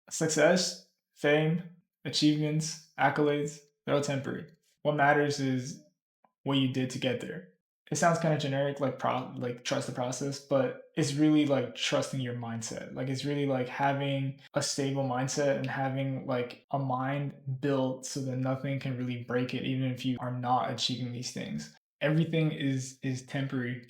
Success, fame, achievements, accolades, they're all temporary. What matters is what you did to get there. It sounds kind of generic, like like trust the process, but it's really like trusting your mindset. Like it's really like having a stable mindset and having like a mind built so that nothing can really break it, even if you are not achieving these things. Everything is temporary,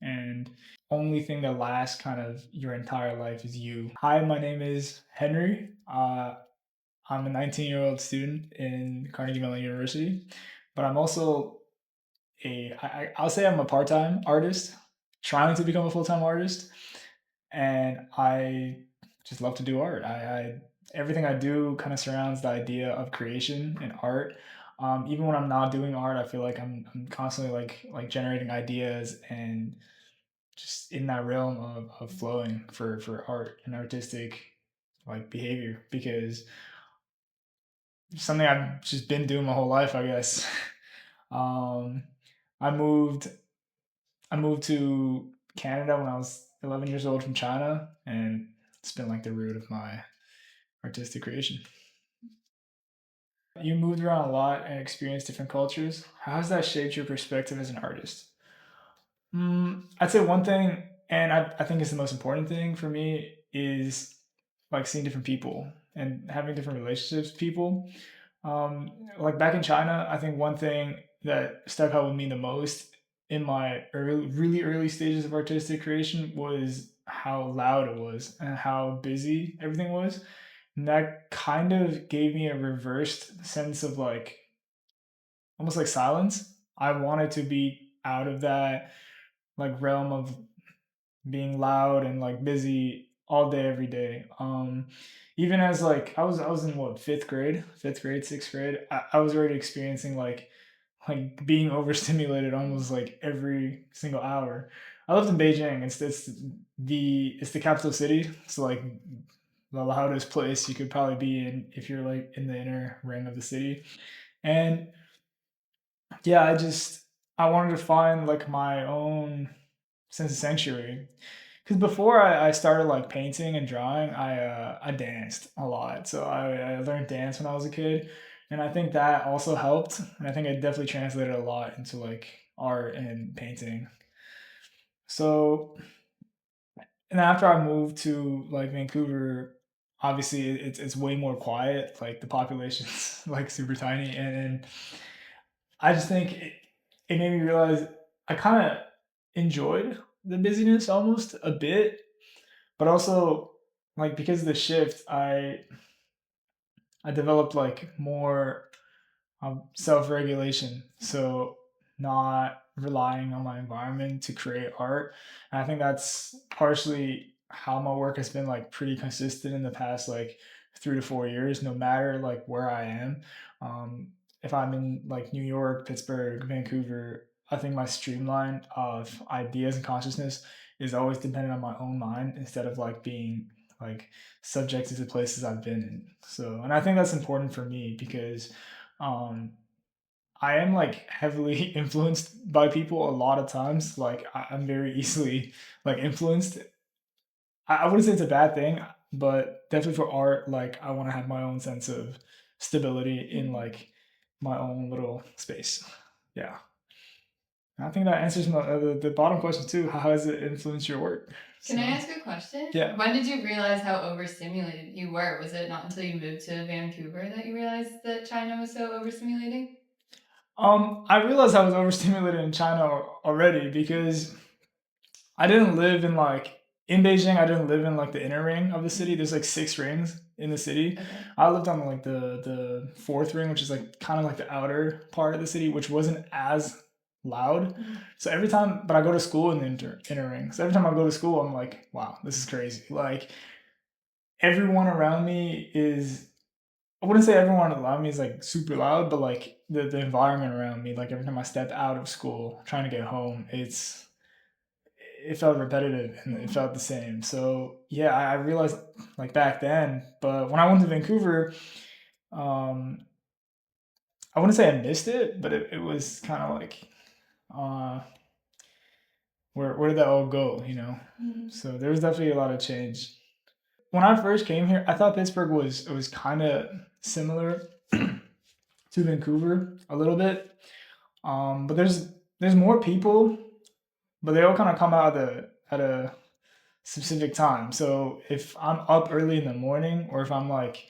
and only thing that lasts kind of your entire life is you. Hi, my name is Henry. I'm a 19-year-old student in Carnegie Mellon University, but I'm also I'll say I'm a part-time artist trying to become a full-time artist, and I just love to do art. I everything I do kind of surrounds the idea of creation and art. Even when I'm not doing art, I feel like I'm constantly like generating ideas and just in that realm of flowing for art and artistic like behavior, because something I've just been doing my whole life, I guess. um, I moved I moved to Canada when I was 11 years old from China, and it's been like the root of my artistic creation. You moved around a lot and experienced different cultures. How has that shaped your perspective as an artist? I'd say one thing, and I think it's the most important thing for me, is like seeing different people and having different relationships with people. Like back in China, I think one thing that stuck out with me the most in my really early stages of artistic creation was how loud it was and how busy everything was. And that kind of gave me a reversed sense of like almost like silence. I wanted to be out of that like realm of being loud and like busy all day every day. Even as like I was in what fifth grade, sixth grade. I was already experiencing like being overstimulated almost like every single hour. I lived in Beijing. It's the capital city, so like the loudest place you could probably be in if you're like in the inner ring of the city. And yeah, I wanted to find like my own sense of sanctuary. Because before I started like painting and drawing, I danced a lot. So I learned dance when I was a kid, and I think that also helped. And I think it definitely translated a lot into like art and painting. So and after I moved to like Vancouver, obviously it's way more quiet. Like the population's like super tiny, and I just think it made me realize I kind of enjoyed the busyness almost a bit, but also like because of the shift, I developed like more self-regulation, so not relying on my environment to create art. And I think that's partially how my work has been like pretty consistent in the past like 3 to 4 years, no matter like where I am. If I'm in like New York, Pittsburgh, Vancouver, I think my streamline of ideas and consciousness is always dependent on my own mind instead of like being like subjected to places I've been in. So, and I think that's important for me because um, I am like heavily influenced by people a lot of times. Like I'm very easily like influenced. I wouldn't say it's a bad thing, but definitely for art, like I want to have my own sense of stability in like my own little space. Yeah. I think that answers the bottom question too. How has it influenced your work? Can I So, ask a question? yeah. When did you realize how overstimulated you were? Was it not until you moved to Vancouver that you realized that China was so overstimulating? I realized I was overstimulated in China already because I didn't live in like in Beijing. I didn't live in like the inner ring of the city. There's like six rings in the city. Okay. I lived on like the fourth ring, which is like kind of like the outer part of the city, which wasn't as loud. So every time, but I go to school in the inner ring. So every time I go to school, I'm like, wow, this is crazy. Like everyone around me is. I wouldn't say everyone around me is like super loud, but like the environment around me, like every time I step out of school trying to get home, it felt repetitive and it felt the same. So yeah, I realized like back then, but when I went to Vancouver, um, I wouldn't say I missed it, but it was kind of like, uh, where did that all go? So there was definitely a lot of change. when I first came here, I thought Pittsburgh was kind of similar to Vancouver a little bit. But there's more people, but they all kind of come out at a specific time. So if I'm up early in the morning, or if I'm like,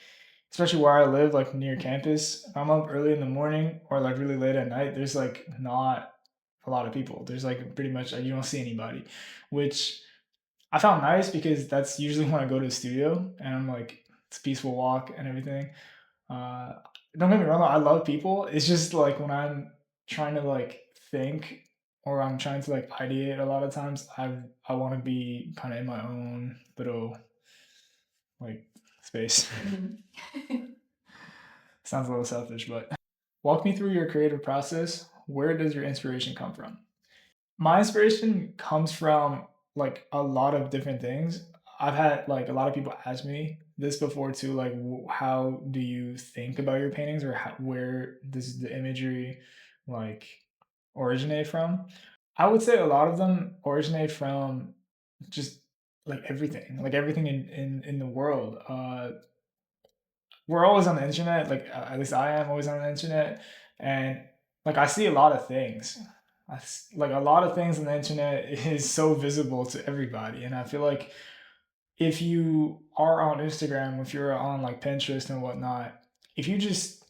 especially where I live, like near campus, if I'm up early in the morning or like really late at night, there's like not a lot of people. There's like pretty much like, you don't see anybody, which I found nice because that's usually when I go to the studio and I'm like, it's a peaceful walk and everything. Uh, don't get me wrong, I love people. It's just like when I'm trying to like think or I'm trying to like ideate a lot of times, I want to be kind of in my own little like space. Mhm. Sounds a little selfish, but walk me through your creative process. Where does your inspiration come from? My inspiration comes from like a lot of different things. I've had like a lot of people ask me this before too, like how do you think about your paintings, or where does the imagery like originate from? I would say a lot of them originate from just like everything in the world. We're always on the internet, like at least I am always on the internet, and like I see a lot of things. Like a lot of things on the internet is so visible to everybody, and I feel like if you are on Instagram, if you're on like Pinterest and whatnot, if you just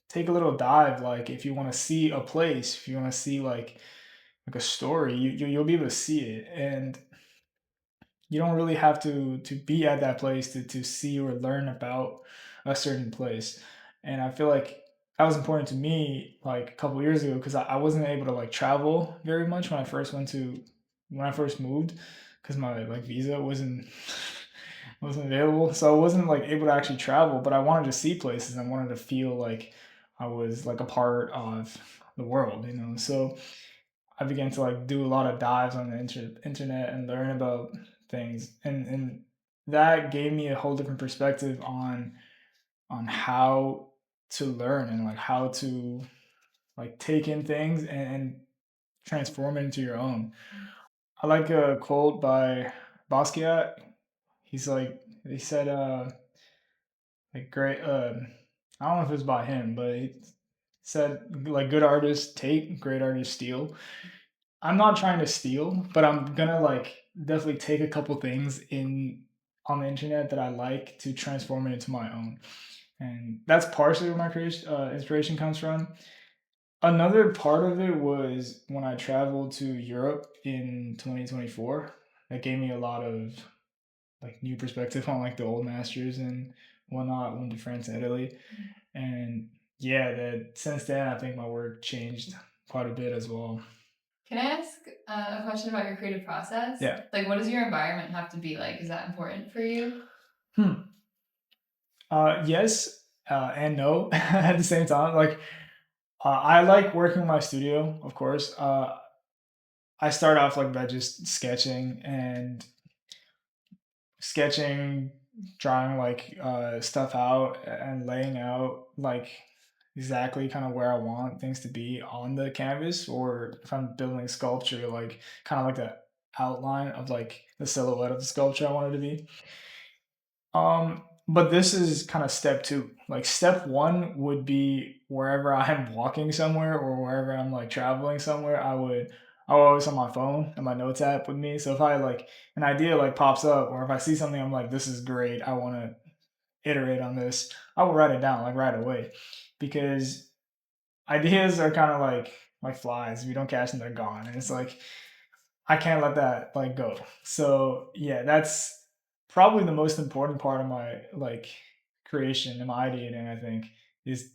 take a little dive, like if you want to see a place, if you want to see like a story, you'll be able to see it, and you don't really have to be at that place to see or learn about a certain place. And I feel like that was important to me like a couple years ago because I wasn't able to like travel very much when I first moved because my like visa wasn't available, so I wasn't like able to actually travel, but I wanted to see places and I wanted to feel like I was like a part of the world, you know. So I began to like do a lot of dives on the internet and learn about things, and that gave me a whole different perspective on how to learn and like how to like take in things and transform it into your own. I like a quote by Basquiat. He's like he said like great I don't know if it was by him, but he said like good artists take, great artists steal. I'm not trying to steal, but I'm gonna like definitely take a couple things in on the internet that I like to transform it into my own, and that's partially where my creation inspiration comes from. Another part of it was when I traveled to Europe in 2024. That gave me a lot of like new perspective on like the old masters and whatnot. Went to France and Italy, and yeah, that since then I think my work changed quite a bit as well. Can I ask a question about your creative process? Yeah. Like, what does your environment have to be like? Is that important for you? Hmm. Yes, and no at the same time. Like, I like working in my studio, of course. I start off like by just sketching, drawing like stuff out and laying out like exactly kind of where I want things to be on the canvas, or if I'm building sculpture, like kind of like the outline of like the silhouette of the sculpture I want it to be. But this is kind of step two. Like step one would be wherever I'm walking somewhere or wherever I'm like traveling somewhere, I would always have my phone and my notes app with me. So if I like an idea like pops up, or if I see something I'm like, this is great, I want to iterate on this, I will write it down like right away. Because ideas are kind of like flies. If you don't catch them, they're gone. And it's like I can't let that like go. So yeah, that's probably the most important part of my like creation and my ideating, I think, is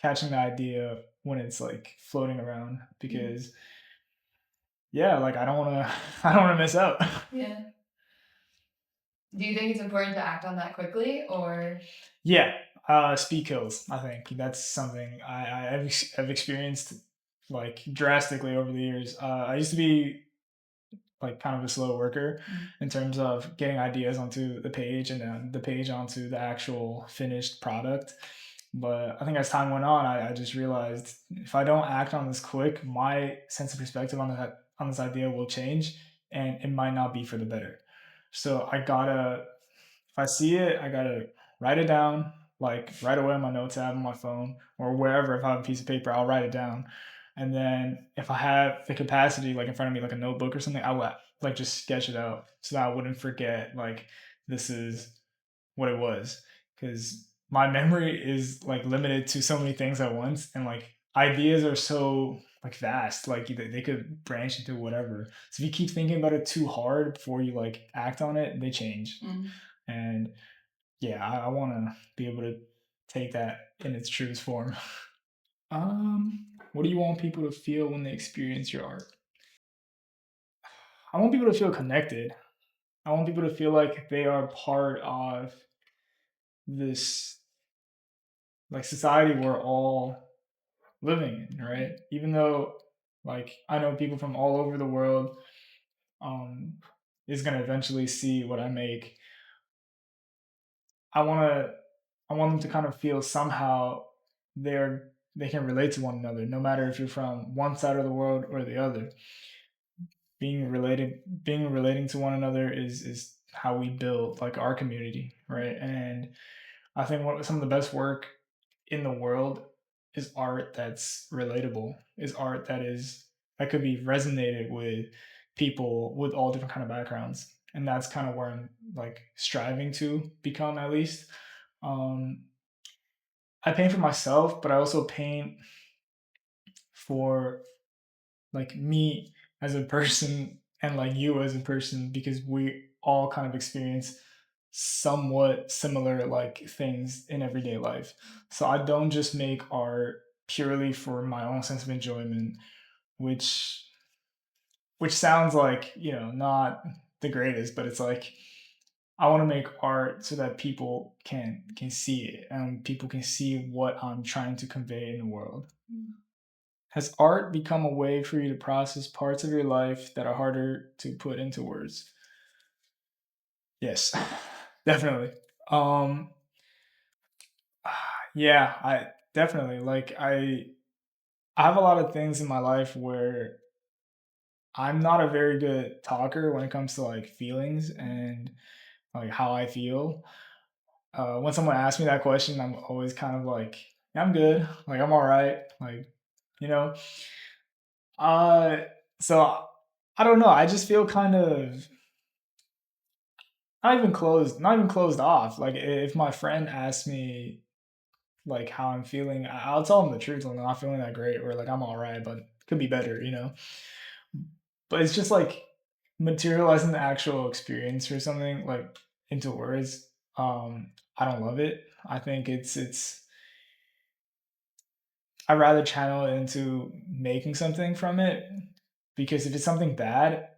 catching the idea when it's like floating around, Mm. because yeah, like I don't wanna I don't wanna miss out. Yeah. Do you think it's important to act on that quickly or? Yeah, speed kills. I think that's something I've experienced like drastically over the years. I used to be like kind of a slow worker Mm. in terms of getting ideas onto the page and then the page onto the actual finished product. But I think as time went on, I just realized if I don't act on this quick, my sense of perspective on this idea will change, and it might not be for the better. So I gotta I see it, I gotta write it down, like right away on my notes app on my phone or wherever. If I have a piece of paper, I'll write it down. And then if I have the capacity, like in front of me, like a notebook or something, I will like just sketch it out so that I wouldn't forget like this is what it was. Because my memory is like limited to so many things at once, and like ideas are so like vast, like they could branch into whatever. So if you keep thinking about it too hard before you like act on it, they change. Mm. And yeah, I want to be able to take that in its truest form. What do you want people to feel when they experience your art? I want people to feel connected. I want people to feel like they are part of this like society we're all living in, right? Even though like I know people from all over the world um is gonna eventually see what I make. I wanna I want them to kind of feel somehow they can relate to one another, no matter if you're from one side of the world or the other. Being relating to one another is how we build like our community, right? And I think some of the best work in the world is art that's relatable, is art that could be resonated with people with all different kind of backgrounds. And that's kind of where I'm like striving to become at least. Um, I paint for myself, but I also paint for like me as a person and like you as a person because we all kind of experience somewhat similar like things in everyday life. So I don't just make art purely for my own sense of enjoyment, which sounds like, not the greatest, but it's like I want to make art so that people can see it and people can see what I'm trying to convey in the world. Has art become a way for you to process parts of your life that are harder to put into words? Yes, definitely. Um, yeah, I definitely like I have a lot of things in my life where I'm not a very good talker when it comes to like feelings and like how I feel. When someone asks me that question, I'm always kind of like, "Yeah, I'm good, like I'm all right, like you know. Uh, so I don't know. I just feel kind of not even closed off. Like if my friend asks me like how I'm feeling, I'll tell them the truth. I'm not feeling that great, or like I'm all right, but could be better. But it's just like materializing the actual experience or something like into words. I don't love it. I think it's. I'd rather channel it into making something from it because if it's something bad,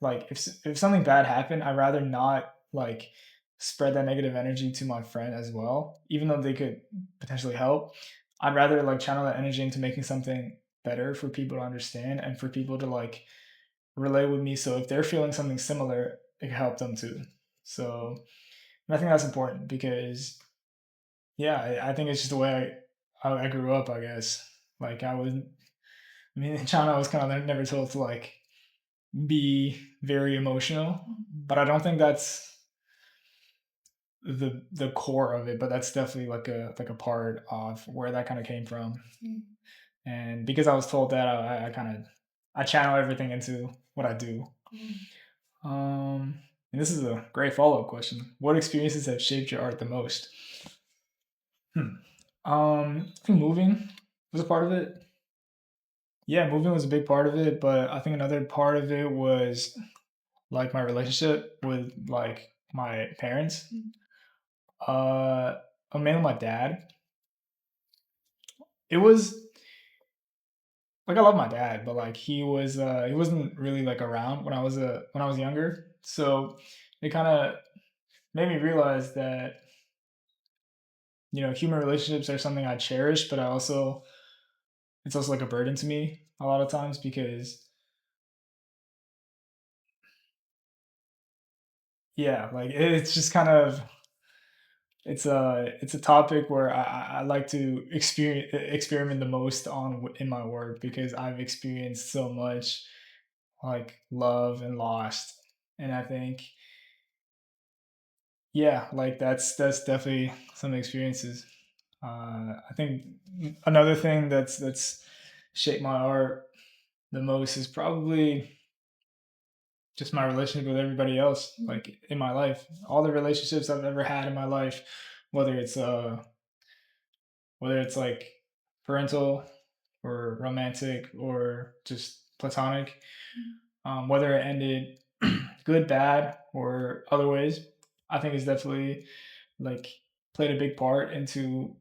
like if something bad happened, I'd rather not like spread that negative energy to my friend as well, even though they could potentially help. I'd rather like channel that energy into making something better for people to understand and for people to like relate with me. So if they're feeling something similar, it can help them too. So and I think that's important because yeah, I think it's just the way I grew up. I guess like I mean, in China, I was kind of never told to like be very emotional, but I don't think that's the core of it. But that's definitely like a part of where that kind of came from. Mm. And because I was told that, I kind of I channel everything into what I do. Mm. And this is a great follow up question. What experiences have shaped your art the most? Hmm. I think moving was a part of it. Yeah, moving was a big part of it, but I think another part of it was like my relationship with like my parents. Uh, mainly my dad. It was like I love my dad, but like he wasn't really like around when I was younger. So it kind of made me realize that human relationships are something I cherish, but it's also like a burden to me a lot of times because yeah, like it's just kind of it's a topic where I like to experiment the most on in my work because I've experienced so much like love and lost, and I think yeah, like that's definitely some experiences. I think another thing that's shaped my art the most is probably just my relationship with everybody else, like in my life. All the relationships I've ever had in my life, whether it's uh whether it's like parental or romantic or just platonic, whether it ended good, bad, or other ways, I think it's definitely like played a big part into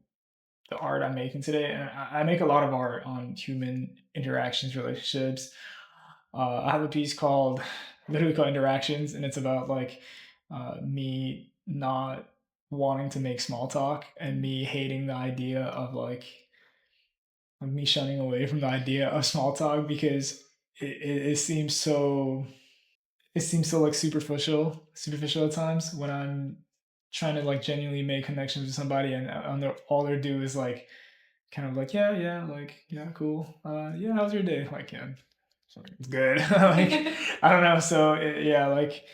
the art I'm making today. And I make a lot of art on human interactions, relationships. I have a piece called literally called Interactions, and it's about like me not wanting to make small talk and me hating the idea of me shunning away from the idea of small talk because it seems so like superficial at times when I'm trying to like genuinely make connections with somebody and all they do is like kind of like yeah like yeah cool yeah how's your day like yeah it's good like I don't know so yeah like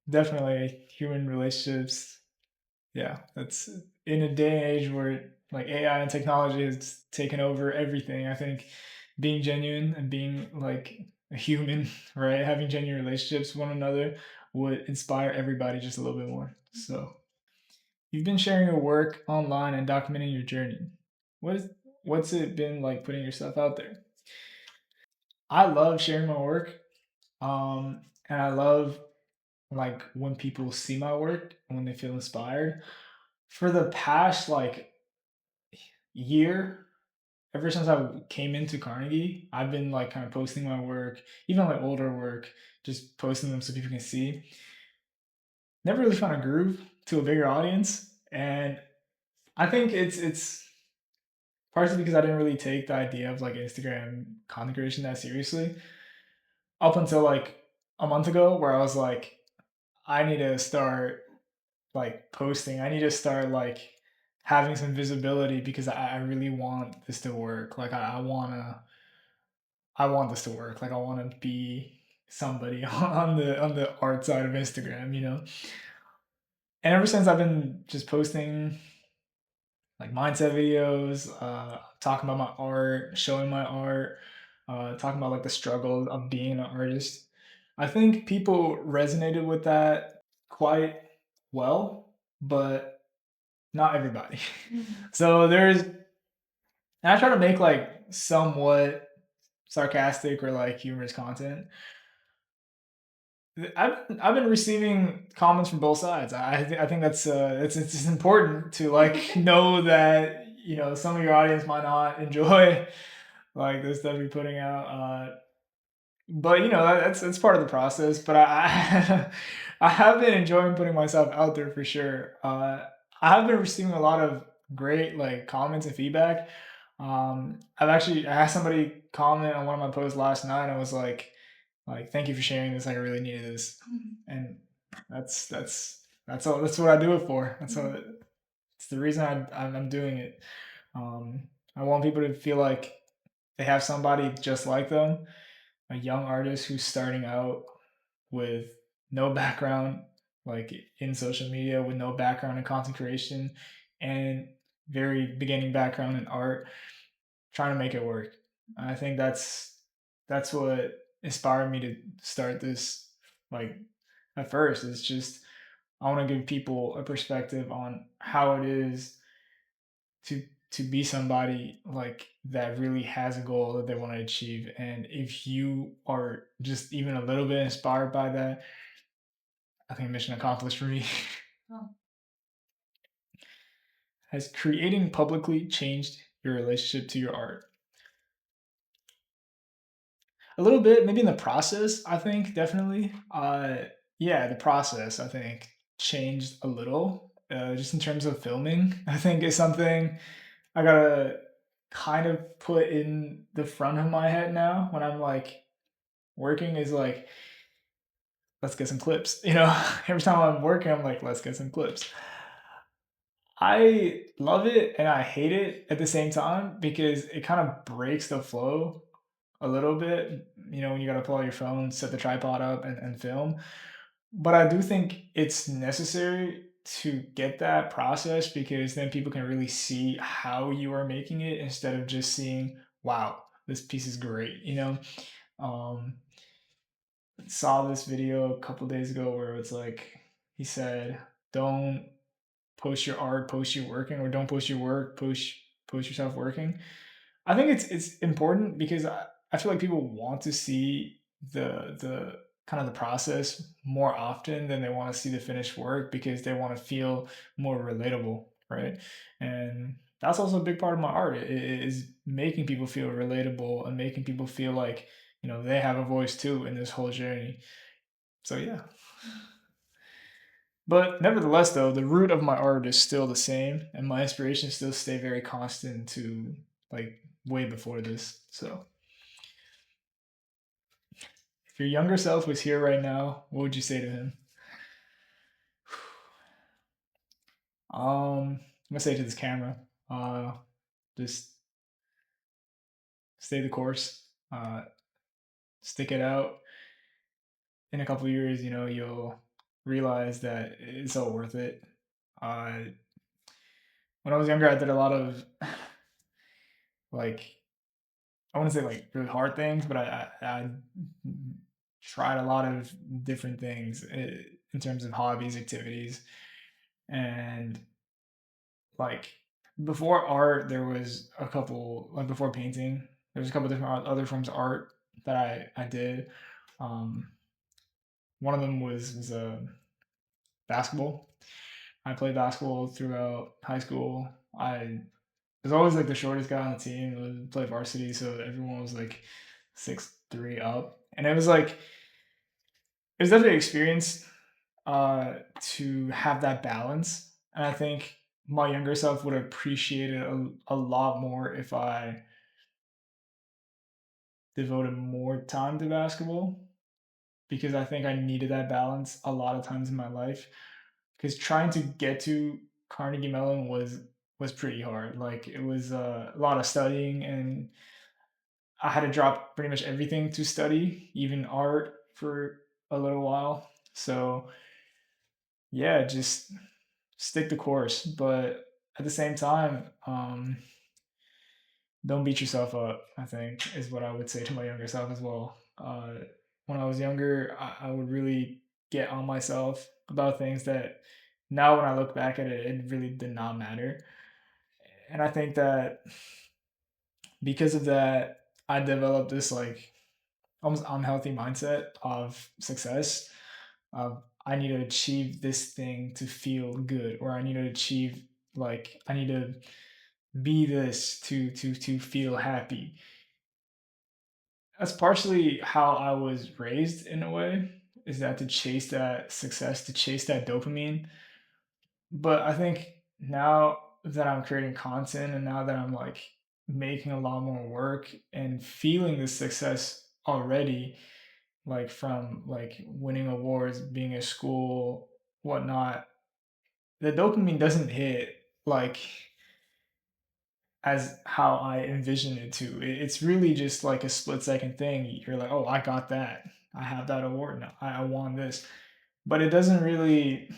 definitely human relationships yeah that's in a day and age where like AI and technology has taken over everything. I think being genuine and being like a human right having genuine relationships with one another would inspire everybody just a little bit more. So you've been sharing your work online and documenting your journey. What is what's it been like putting yourself out there? I love sharing my work. And I love like when people see my work and when they feel inspired. For the past like year, ever since I came into Carnegie, I've been like kind of posting my work, even like older work, just posting them so people can see. Never really found a groove to a bigger audience, and I think it's partially because I didn't really take the idea of like Instagram content creation that seriously up until like a month ago, where I was like, I need to start like posting. I need to start like having some visibility because I really want this to work. Like I want this to work. Like I want to be somebody on the art side of Instagram, you know. And ever since I've been just posting like mindset videos, talking about my art, showing my art, talking about like the struggle of being an artist. I think people resonated with that quite well, but not everybody. So and I try to make like somewhat sarcastic or like humorous content. I've been receiving comments from both sides. I think that's it's just important to like know that you know some of your audience might not enjoy like the stuff you're putting out. But you know that's part of the process. But I have been enjoying putting myself out there for sure. I have been receiving a lot of great like comments and feedback. I had somebody comment on one of my posts last night. And I was like thank you for sharing this. Like I really needed this, and that's what I do it for. It's the reason I'm doing it. I want people to feel like they have somebody just like them, a young artist who's starting out with no background like in social media, with no background in content creation, and very beginning background in art, trying to make it work. I think that's what inspired me to start this. Like at first, it's just I want to give people a perspective on how it is to be somebody like that really has a goal that they want to achieve. And if you are just even a little bit inspired by that, I think mission accomplished for me. Oh. Has creating publicly changed your relationship to your art? A little bit, maybe in the process, I think definitely. Yeah, the process I think changed a little. Just in terms of filming, I think is something I gotta kind of put in the front of my head now when I'm like working is like, let's get some clips. You know, every time I'm working, I'm like, let's get some clips. I love it and I hate it at the same time because it kind of breaks the flow a little bit. You know, when you got to pull out your phone, set the tripod up, and film. but I do think it's necessary to get that process because then people can really see how you are making it instead of just seeing, wow, this piece is great, you know? Um, saw this video a couple days ago where it's like, he said, don't post your art, post you working, or don't post your work, post yourself working. I think it's important because I feel like people want to see the kind of the process more often than they want to see the finished work because they want to feel more relatable, right? And that's also a big part of my art is making people feel relatable and making people feel like they have a voice too in this whole journey. So yeah, but nevertheless, though, the root of my art is still the same, and my inspirations still stay very constant to like way before this. So, if your younger self was here right now, what would you say to him? I'm gonna say to this camera, just stay the course, stick it out. In a couple of years, you'll realize that it's all worth it. Uh, when I was younger, I did a lot of like I want to say like really hard things, but I tried a lot of different things in terms of hobbies, activities, and like before art, there was a couple like before painting, there was a couple different other forms of art that I did. Um, one of them was basketball. I played basketball throughout high school. I was always like the shortest guy on the team. I would play varsity, so everyone was like 6'3" up, and it was definitely an experience to have that balance. And I think my younger self would appreciate it a lot more if I devoted more time to basketball because I think I needed that balance a lot of times in my life. Because trying to get to Carnegie Mellon was pretty hard. Like it was a lot of studying, and I had to drop pretty much everything to study, even art, for a little while. So yeah, just stick the course, but at the same time, don't beat yourself up. I think is what I would say to my younger self as well. When I was younger, I would really get on myself about things that now when I look back at it, it really did not matter. And I think that because of that, I developed this like almost unhealthy mindset of success. I need to achieve this thing to feel good, or I need to achieve like I need to be this to feel happy. That's partially how I was raised in a way, is that to chase that success, to chase that dopamine. But I think now that I'm creating content and now that I'm like making a lot more work and feeling the success already, like from like winning awards, being at school, whatnot, the dopamine doesn't hit like as how I envision it to. It's really just like a split second thing. You're like, oh, I got that. I have that award now. I won this. But it doesn't really,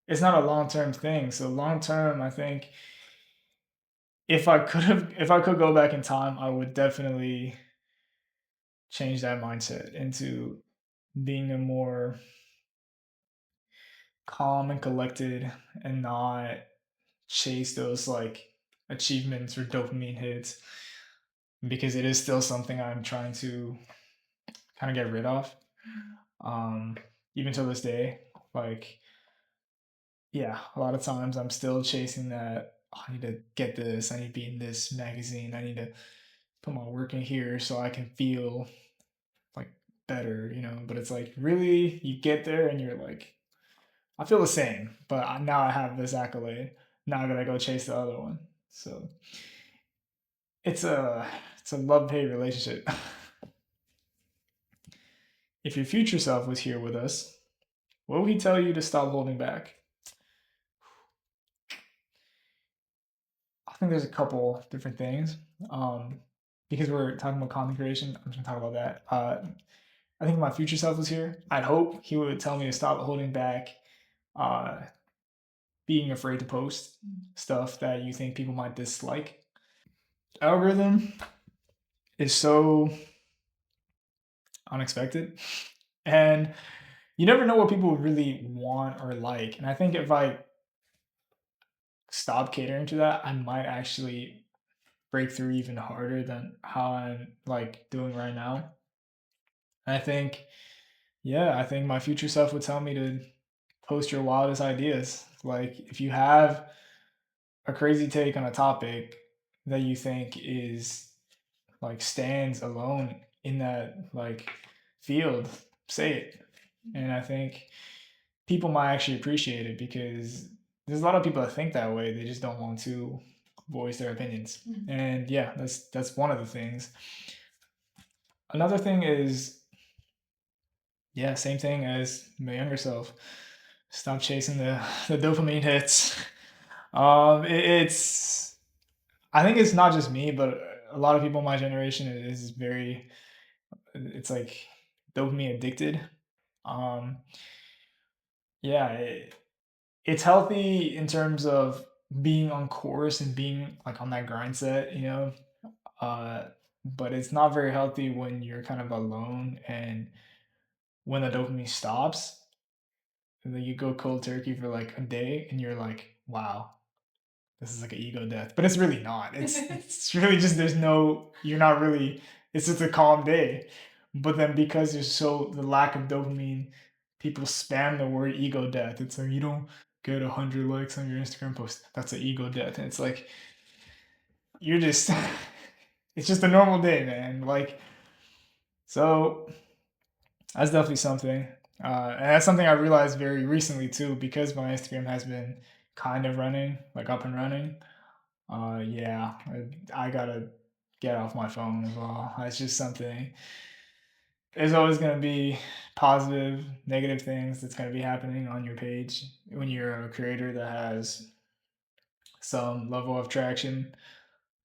it's not a long term thing. So, long term, I think if I could go back in time, I would definitely change that mindset into being a more calm and collected and not chase those like achievements or dopamine hits because it is still something I'm trying to kind of get rid of. Um, even to this day, like yeah, a lot of times I'm still chasing that. "Oh, I need to get this. I need to be in this magazine. I need to put my work in here so I can feel like better, you know." But it's like really, you get there and you're like, I feel the same, but now I have this accolade. Now I gotta go chase the other one. So it's a it's a love hate relationship. If your future self was here with us, what would he tell you to stop holding back? I think there's a couple different things. Um, because we're talking about content creation, I'm just gonna talk about that. I think if my future self was here, I'd hope he would tell me to stop holding back, uh, being afraid to post stuff that you think people might dislike. Algorithm is so unexpected, and you never know what people really want or like. And I think if I stop catering to that, I might actually break through even harder than how I'm like doing right now. And I think, yeah, I think my future self would tell me to post your wildest ideas. Like if you have a crazy take on a topic that you think is like stands alone in that like field, say it. And I think people might actually appreciate it because there's a lot of people that think that way. They just don't want to voice their opinions. And yeah, that's one of the things. Another thing is, yeah, same thing as my younger self. Stop chasing the dopamine hits. It's I think it's not just me, but a lot of people in my generation is very. It's like dopamine addicted. Um, yeah, it's healthy in terms of being on course and being like on that grind set, you know. Uh, but it's not very healthy when you're kind of alone and when the dopamine stops, and then you go cold turkey for like a day, and you're like, wow, this is like an ego death, but it's really not. It's really just there's no you're not really. It's just a calm day, but then because there's so the lack of dopamine, people spam the word ego death. It's like you don't get 100 likes on your Instagram post. That's an ego death, and it's like you're just. It's just a normal day, man. Like so, that's definitely something, and that's something I realized very recently too, because my Instagram has been kind of running, like up and running. Yeah, I gotta get off my phone as well. It's just something. There's always gonna be positive, negative things that's gonna be happening on your page when you're a creator that has some level of traction.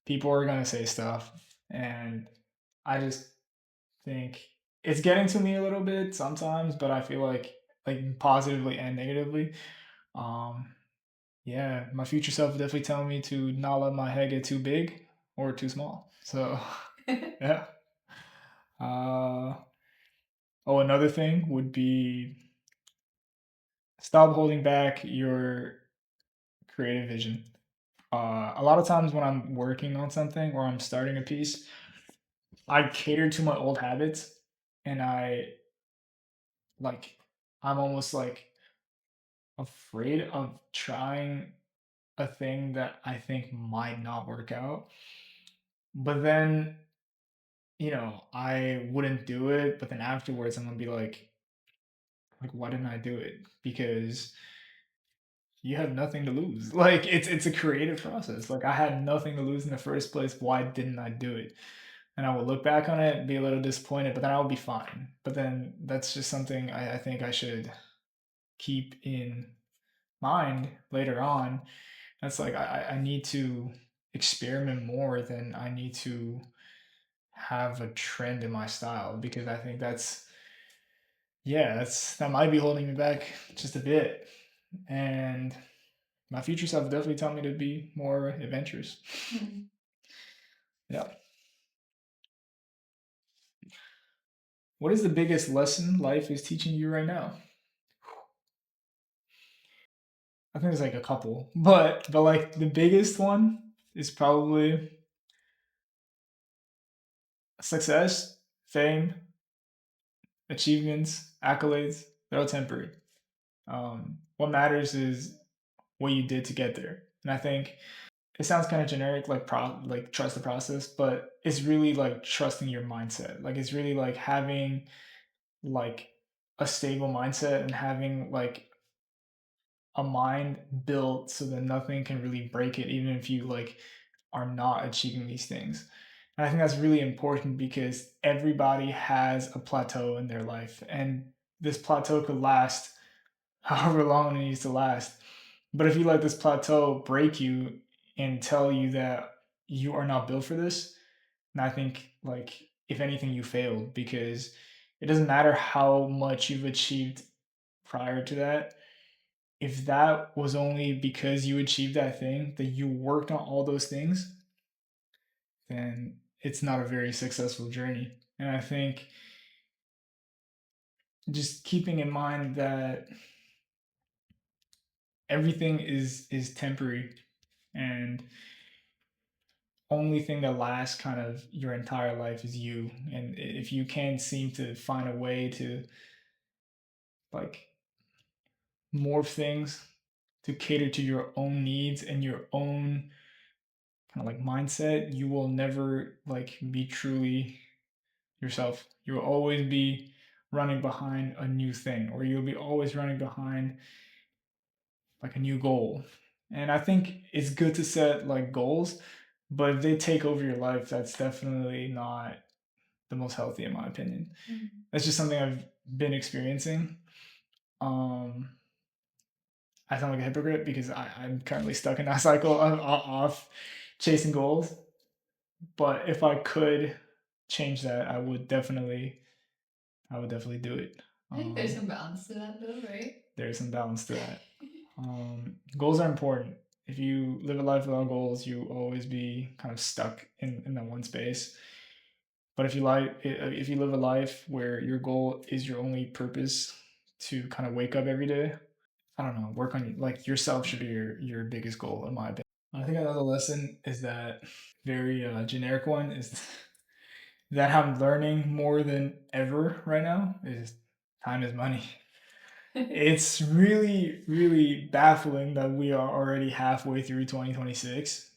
People are gonna say stuff, and I just think it's getting to me a little bit sometimes, but I feel like positively and negatively. Um, yeah, my future self would definitely tell me to not let my head get too big or too small. So yeah. Uh, oh, another thing would be stop holding back your creative vision. A lot of times when I'm working on something or I'm starting a piece, I cater to my old habits, and like I'm almost like afraid of trying a thing that I think might not work out. But then, I wouldn't do it, but then afterwards I'm gonna be like why didn't I do it? Because you have nothing to lose. Like it's a creative process. Like I had nothing to lose in the first place. Why didn't I do it? And I will look back on it and be a little disappointed, but then I'll be fine. But then that's just something I think I should keep in mind later on. That's like I need to experiment more than I need to have a trend in my style because I think that might be holding me back just a bit. And my future self definitely taught me to be more adventurous. Yeah. What is the biggest lesson life is teaching you right now? I think there's like a couple, but like the biggest one is probably success, fame, achievements, accolades. They're all temporary. What matters is what you did to get there. And I think it sounds kind of generic, like like trust the process, but it's really like trusting your mindset. Like it's really like having like a stable mindset and having like a mind built so that nothing can really break it, even if you like are not achieving these things. And I think that's really important because everybody has a plateau in their life, and this plateau could last however long it needs to last. But if you let this plateau break you and tell you that you are not built for this, and I think like if anything you failed because It doesn't matter how much you've achieved prior to that. If that was only because you achieved that thing, that you worked on all those things, then it's not a very successful journey. And I think just keeping in mind that everything is temporary, and only thing that lasts kind of your entire life is you. And if you can't seem to find a way to like morph things to cater to your own needs and your own kind of like mindset, you will never like be truly yourself. You will always be running behind a new thing, or you'll be always running behind like a new goal. And I think it's good to set like goals, but if they take over your life, that's definitely not the most healthy in my opinion. Mhm. That's just something I've been experiencing. Um, I sound like a hypocrite because I'm currently stuck in that cycle of chasing goals. But if I could change that, I would definitely do it. I think there's Um, some balance to that though, right? there's some balance to that. Goals are important. If you live a life without goals, you always be kind of stuck in that one space. But if you live a life where your goal is your only purpose to kind of wake up every day, I don't know, work on like yourself should be your biggest goal in my opinion. I think another lesson is that very generic one is that I'm learning more than ever right now is time is money. It's really, really baffling that we are already halfway through 2026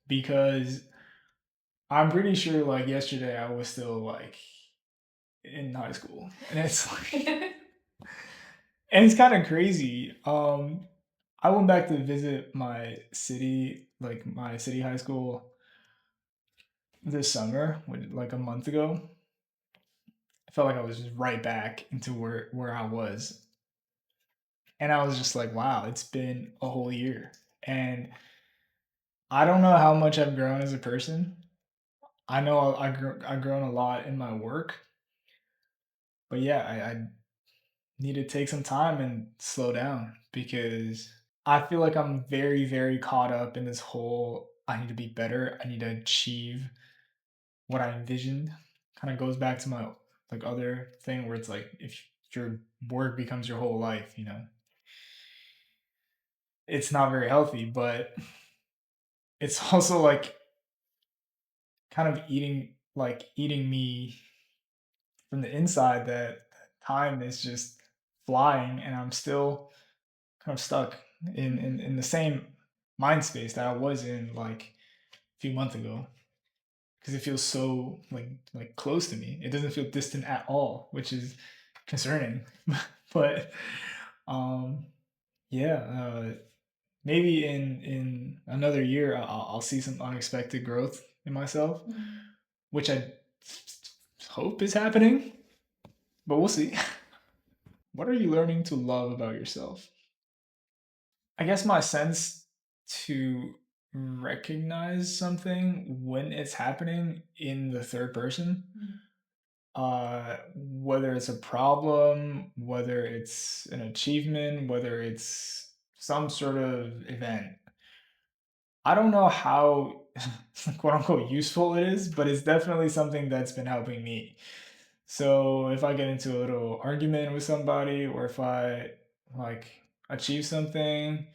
because I'm pretty sure like yesterday I was still like in high school. And it's like and it's kind of crazy. I went back to visit my city, like my city high school this summer, like a month ago. I felt like I was just right back into where I was. And I was just like, wow, it's been a whole year. And I don't know how much I've grown as a person. I know I've grown a lot in my work, but yeah, I need to take some time and slow down because I feel like I'm very, very caught up in this whole I need to be better. I need to achieve what I envisioned. Kind of goes back to my like other thing where it's like if your work becomes your whole life, it's not very healthy, but it's also like kind of eating me from the inside that time is just flying and I'm still kind of stuck in the same mind space that I was in like a few months ago because it feels so like close to me. It doesn't feel distant at all, which is concerning. But um, yeah, maybe in another year I'll see some unexpected growth in myself, Mhm. which I hope is happening. But we'll see. What are you learning to love about yourself? I guess my sense to recognize something when it's happening in the third person, Mhm. whether it's a problem, whether it's an achievement, whether it's some sort of event. I don't know how quote unquote useful it is, but it's definitely something that's been helping me. So if I get into a little argument with somebody, or if I like achieve something,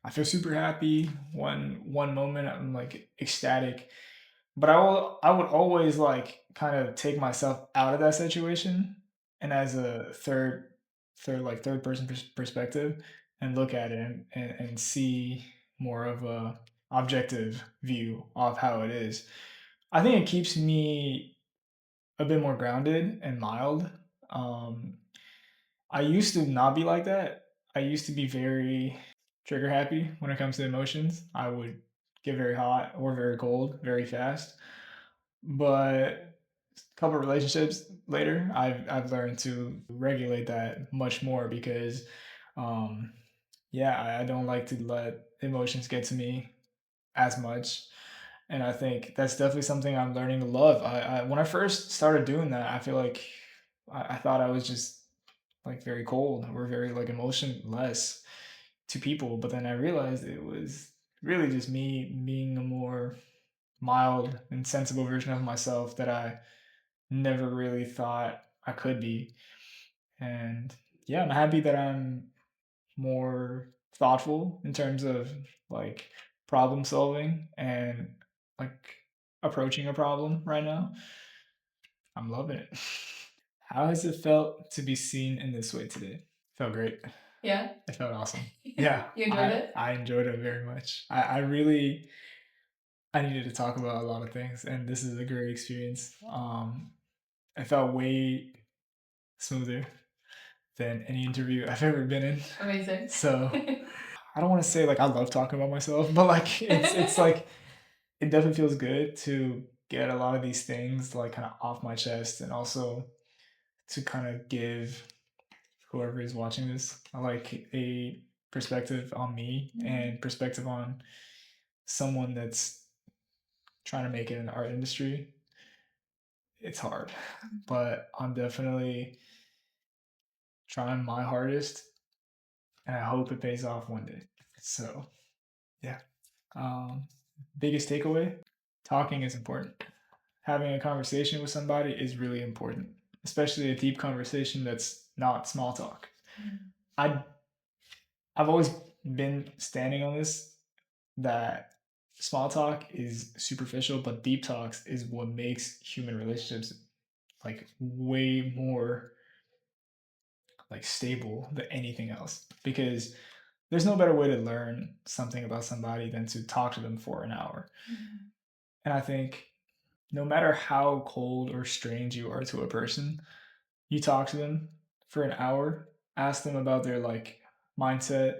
I feel super happy. One moment I'm like ecstatic, but I would always like kind of take myself out of that situation and as a third person perspective and look at it and see more of a objective view of how it is. I think it keeps me a bit more grounded and mild. Um, I used to not be like that. I used to be very trigger happy when it comes to emotions. I would get very hot or very cold very fast. But a couple of relationships later, I've learned to regulate that much more because, um, yeah, I don't like to let emotions get to me as much. And I think that's definitely something I'm learning to love. When I first started doing that, I feel like I thought I was just like very cold or very like emotionless to people, but then I realized it was really just me being a more mild and sensible version of myself that I never really thought I could be. And yeah, I'm happy that I'm more thoughtful in terms of like problem solving and like approaching a problem right now. I'm loving it. How has it felt to be seen in this way today? Felt great. Yeah? It felt awesome. Yeah, You enjoyed it? I enjoyed it very much. I really I needed to talk about a lot of things, and this is a great experience. I felt way smoother than any interview I've ever been in. Amazing. So I don't want to say like I love talking about myself, but like it's like it definitely feels good to get a lot of these things like kind of off my chest, and also to kind of give whoever is watching this like a perspective on me and perspective on someone that's trying to make it in the art industry. It's hard, but I'm definitely trying my hardest, and I hope it pays off one day. So yeah. Um, Biggest takeaway: talking is important. Having a conversation with somebody is really important, especially a deep conversation that's not small talk. I I've always been standing on this, that small talk is superficial, but deep talks is what makes human relationships like way more like stable than anything else. Because there's no better way to learn something about somebody than to talk to them for an hour. And I think no matter how cold or strange you are to a person, you talk to them for an hour, ask them about their like mindset,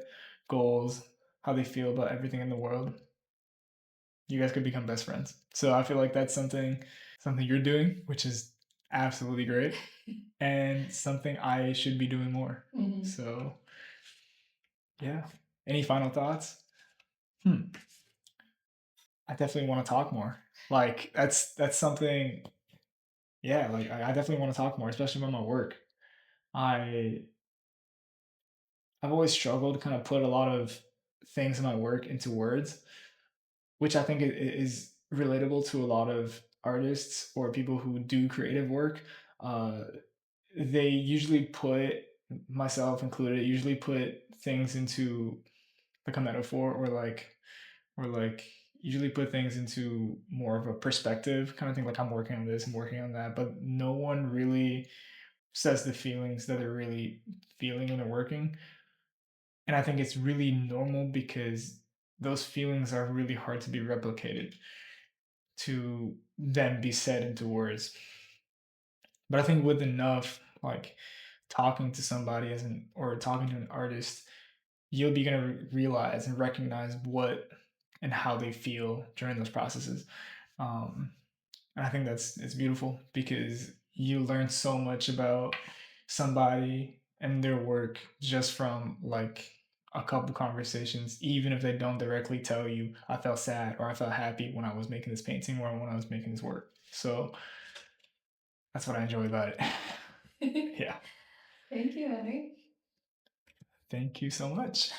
goals, how they feel about everything in the world. You guys could become best friends. So I feel like that's something you're doing, which is absolutely great, and something I should be doing more. Mhm. So yeah. Any final thoughts? Hmm. I definitely want to talk more. Like that's something. Yeah, like I definitely want to talk more, especially about my work. I I've always struggled to kind of put a lot of things in my work into words, which I think is relatable to a lot of artists or people who do creative work. Uh, they usually put, myself included, usually put things into like a metaphor, or like usually put things into more of a perspective kind of thing. Like I'm working on this, I'm working on that, but no one really says the feelings that they're really feeling when they're working. And I think it's really normal because those feelings are really hard to be replicated, to then be said into words. But I think with enough like talking to somebody as an or talking to an artist, you'll be gonna realize and recognize what and how they feel during those processes. Um, And I think that's it's beautiful because you learn so much about somebody and their work just from like a couple conversations, even if they don't directly tell you, I felt sad or I felt happy when I was making this painting or when I was making this work. So that's what I enjoy about it. Yeah. Thank you, Henry. Thank you so much.